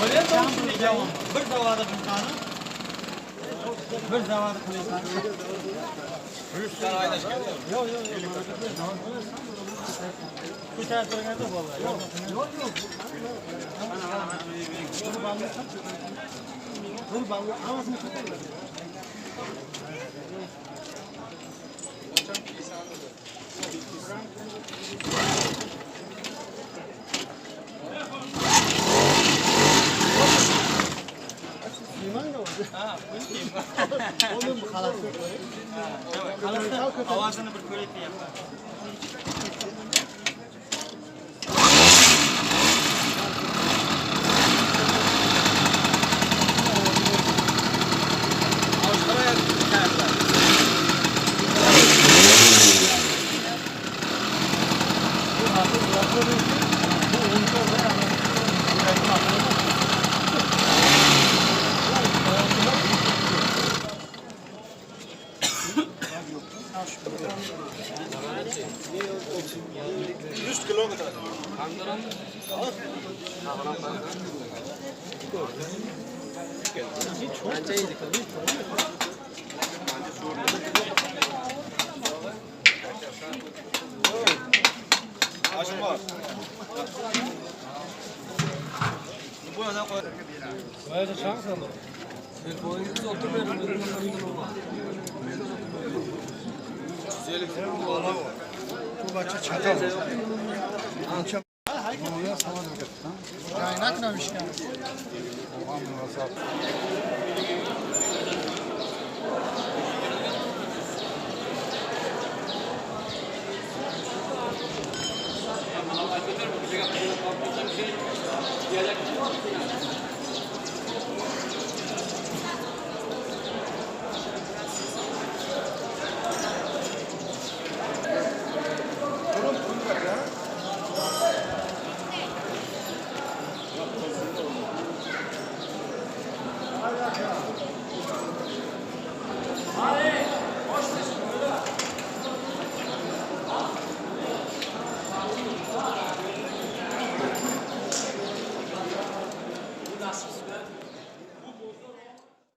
Böyle tam şimdi devam. Bir zavada tutanı. Bir zavada tutanı. Sarayda çıkıyor. Yok. Bu tarafta nerede vallahi? Yok. Dur ballı. Havasını tutar. Onun bu kalası. Kalası avazını bir körekli yapar. Kaynak ne mişkan?